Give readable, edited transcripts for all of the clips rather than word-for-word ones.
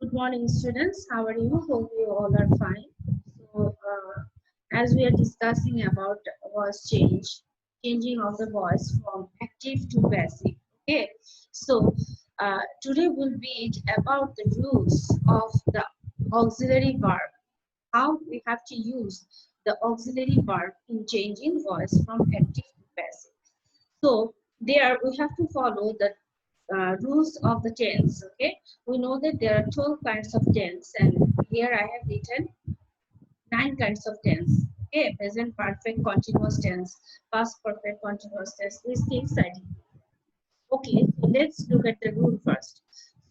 Good morning, students. How are you? Hope you all are fine. So, as we are discussing about voice change, changing of the voice from active to passive. Okay. So, today we'll read about the rules of the auxiliary verb. How we have to use the auxiliary verb in changing voice from active to passive. So there we have to follow the rules of the tense. Okay, we know that there are 12 kinds of tense, and here I have written 9 kinds of tense. Okay, present perfect, continuous tense, past perfect, continuous tense. These things I did. Okay, so let's look at the rule first.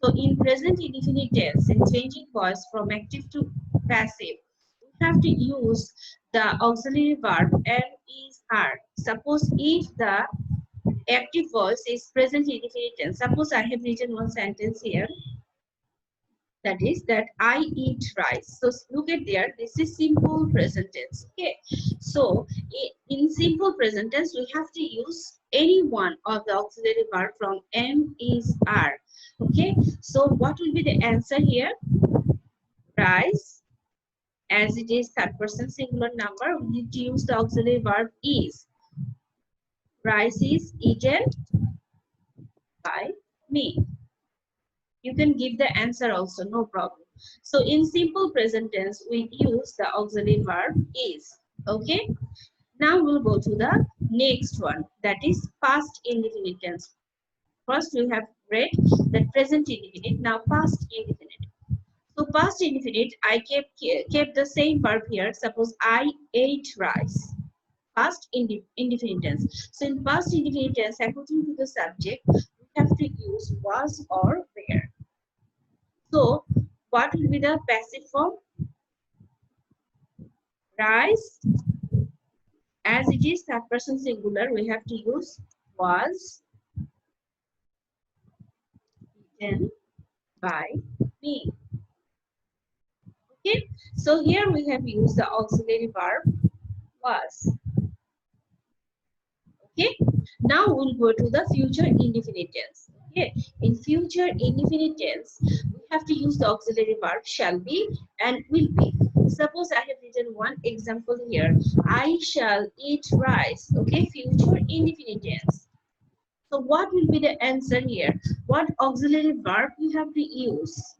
So in present indefinite tense, in changing voice from active to passive, we have to use the auxiliary verb am, is, are. Suppose if the active voice is present indefinite tense. Suppose I have written one sentence here, that is that I eat rice. So look at there, this is simple present tense. Okay, so in simple present tense we have to use any one of the auxiliary verb from am, is, are. Okay, so what will be the answer here? Rice, as it is third person singular number, we need to use the auxiliary verb is. Rice is eaten by me. You can give the answer also, no problem. So in simple present tense, we use the auxiliary verb is. Okay. Now we'll go to the next one, that is past indefinite tense. First we have read the present indefinite, now past indefinite. So past indefinite, I kept the same verb here. Suppose I ate rice. Past indefinite tense. So in past indefinite tense, according to the subject, we have to use was or were. So, what will be the passive form? Rice. As it is third person singular, we have to use was eaten by me. Okay. So here we have used the auxiliary verb was. Okay. Now we'll go to the future indefinite tense. Okay. In future indefinite tense, we have to use the auxiliary verb shall be and will be. Suppose I have written one example here. I shall eat rice. Okay, future indefinite tense. So what will be the answer here? What auxiliary verb we have to use?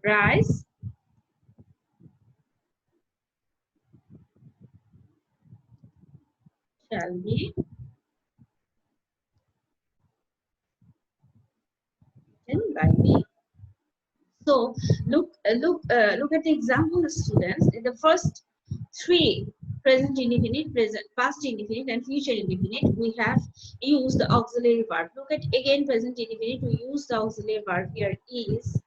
Rice shall be eaten by me. So look at the example, students. In the first three, present indefinite, present past indefinite, and future indefinite, we have used the auxiliary verb. Look at again present indefinite. We use the auxiliary verb here is.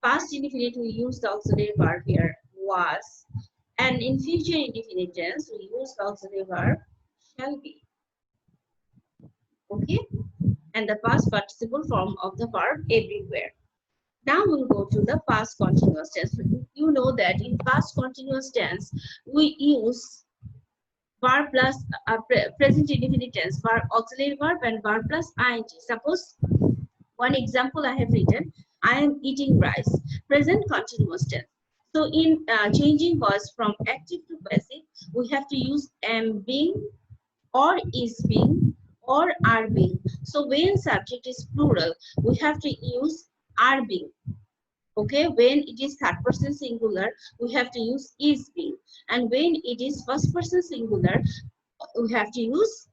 Past indefinite, we use the auxiliary verb here was, and in future indefinite tense, we use the auxiliary verb shall be. Okay, and the past participle form of the verb everywhere. Now we'll go to the past continuous tense. You know that in past continuous tense, we use verb plus present indefinite tense, verb auxiliary verb and verb plus ing. Suppose one example I have written, I am eating rice, present continuous tense. So in changing voice from active to passive, we have to use am being or is being or are being. So when subject is plural, we have to use are being. Okay, when it is third person singular, we have to use is being. And when it is first person singular, we have to use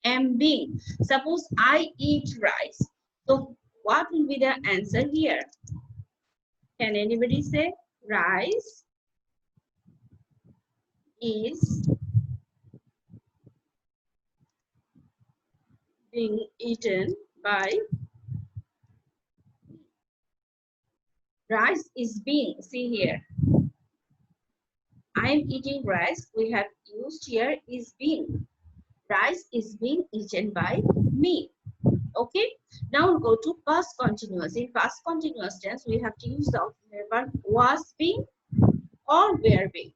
am being. Suppose I eat rice. So what will be the answer here? Can anybody say? Rice is being eaten by, rice is being, see here, I am eating rice, we have used here is being. Rice is being eaten by me. Okay, now we'll go to past continuous. In past continuous tense, we have to use the auxiliary verb was being or were being.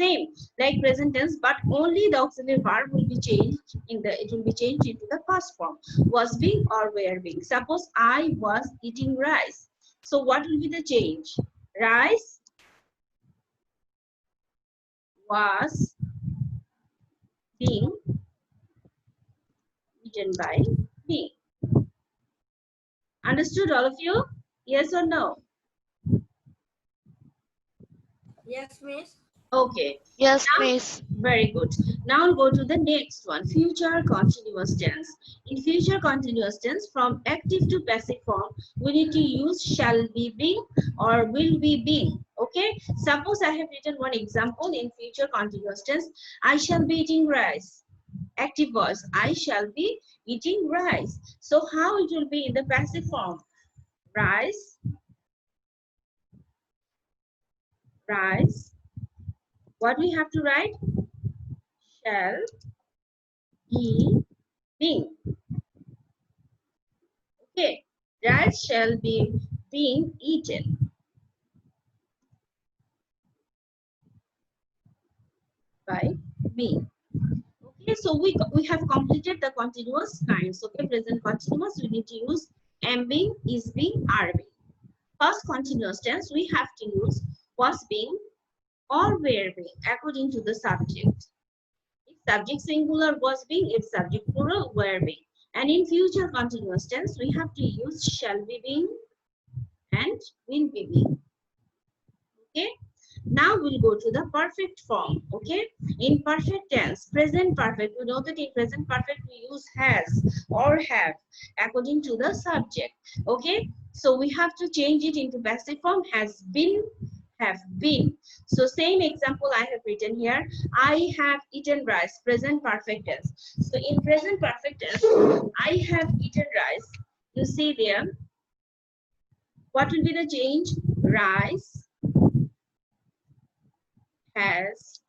Same like present tense, but only the auxiliary verb will be changed it will be changed into the past form. Was being or were being. Suppose I was eating rice. So what will be the change? Rice was being eaten by me. Understood, all of you? Yes or no? Yes, Miss. Okay. Yes, Now, Miss. very good. Now I'll go to the next one. Future continuous tense. In future continuous tense, from active to passive form, we need to use shall be being or will be being. Okay. Suppose I have written one example in future continuous tense. I shall be eating rice. Active voice. I shall be eating rice. So how it will be in the passive form? Rice. Rice. What we have to write? Shall be being. Okay, rice shall be being eaten by me. Okay, so we have completed the continuous kinds. Okay, present continuous we need to use am being, is being, are being. First continuous tense we have to use was being or were being according to the subject. If subject singular was being, if subject plural were being. And in future continuous tense we have to use shall be being and will be being. Okay. Now we'll go to the perfect form. Okay. In perfect tense, present perfect, we know that in present perfect we use has or have according to the subject. Okay. So we have to change it into passive form, has been, have been. So same example I have written here. I have eaten rice, present perfect tense. So in present perfect tense, I have eaten rice. You see there, what will be the change? Rice has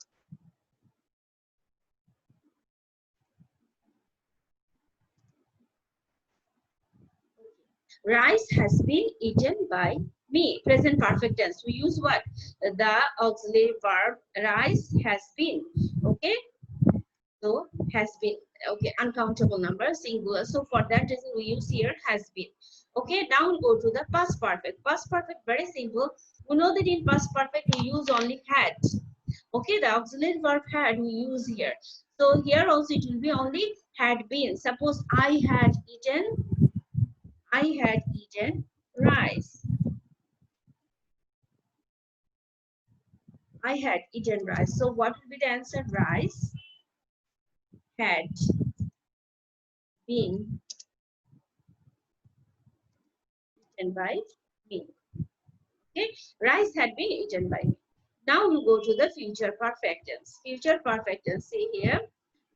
rice has been eaten by me. Present perfect tense. We use what? The auxiliary verb rice has been. Okay. So has been. Okay. Uncountable number singular. So for that reason we use here has been. Okay. Now we'll go to the past perfect. Past perfect very simple. We know that in past perfect we use only had. Okay. The auxiliary verb had we use here. So here also it will be only had been. Suppose I had eaten rice. I had eaten rice. So what will be the answer? Rice had been eaten by me. Okay, rice had been eaten by me. Now we go to the future perfect tense. Future perfect tense. See here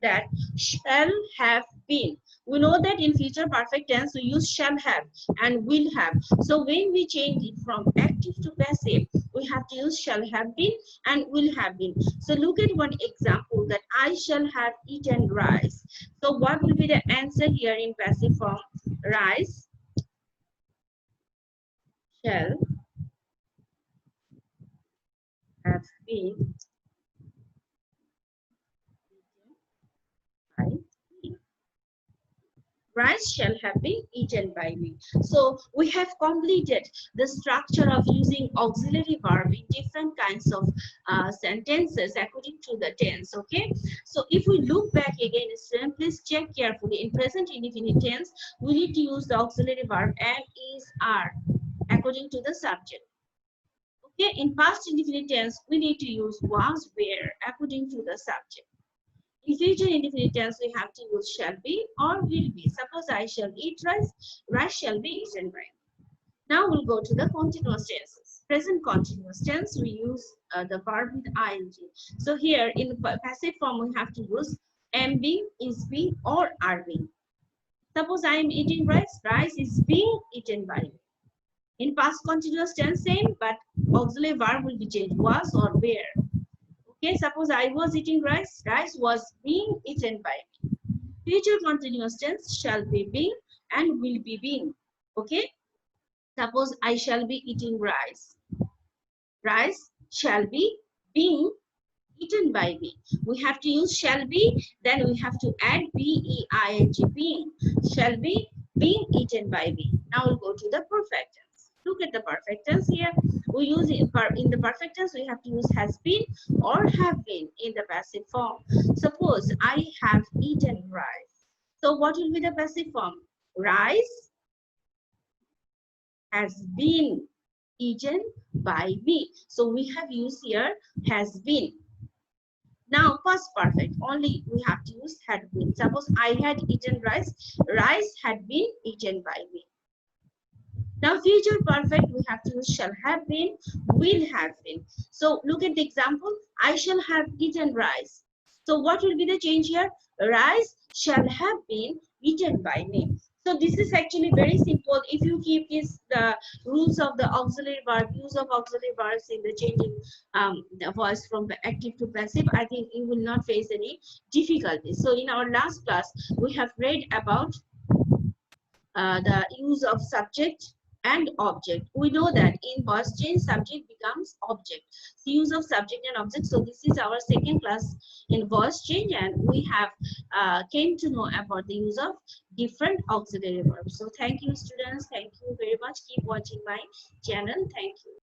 that shall have been. We know that in future perfect tense we use shall have and will have. So when we change it from active to passive, we have to use shall have been and will have been. So look at one example that I shall have eaten rice. So what will be the answer here in passive form? Rice shall have been eaten by me. Rice shall have been eaten by me. So we have completed the structure of using auxiliary verb in different kinds of sentences according to the tense. Okay. So if we look back again, please check carefully. In present indefinite tense, we need to use the auxiliary verb am, is, are according to the subject. Okay. In past indefinite tense, we need to use was, were according to the subject. In future indefinite tense, we have to use shall be or will be. Suppose I shall eat rice, rice shall be eaten by me. Now we'll go to the continuous tenses. Present continuous tense, we use the verb with ing. So here in passive form, we have to use am being, is being, or are being. Suppose I am eating rice, rice is being eaten by me. In past continuous tense, same, but auxiliary verb will be changed, was or were. Okay, suppose I was eating rice, rice was being eaten by me. Future continuous tense shall be being and will be being. Okay, suppose I shall be eating rice, rice shall be being eaten by me. We have to use shall be, then we have to add being, being, shall be being eaten by me. Now we'll go to the perfect tense. Look look at the perfect tense here. We use in the perfect tense, we have to use has been or have been in the passive form. Suppose I have eaten rice. So what will be the passive form? Rice has been eaten by me. So we have used here has been. Now past perfect, only we have to use had been. Suppose I had eaten rice, rice had been eaten by me. Now future perfect, we have to use shall have been, will have been. So look at the example, I shall have eaten rice. So what will be the change here? Rice shall have been eaten by me. So this is actually very simple. If you keep the rules of the auxiliary verb, use of auxiliary verbs in the changing the voice from active to passive, I think you will not face any difficulties. So in our last class, we have read about the use of subject and object. We know that in voice change, subject becomes object. So use of subject and object. So this is our second class in voice change, and we have came to know about the use of different auxiliary verbs. So thank you, students. Thank you very much. Keep watching my channel. Thank you.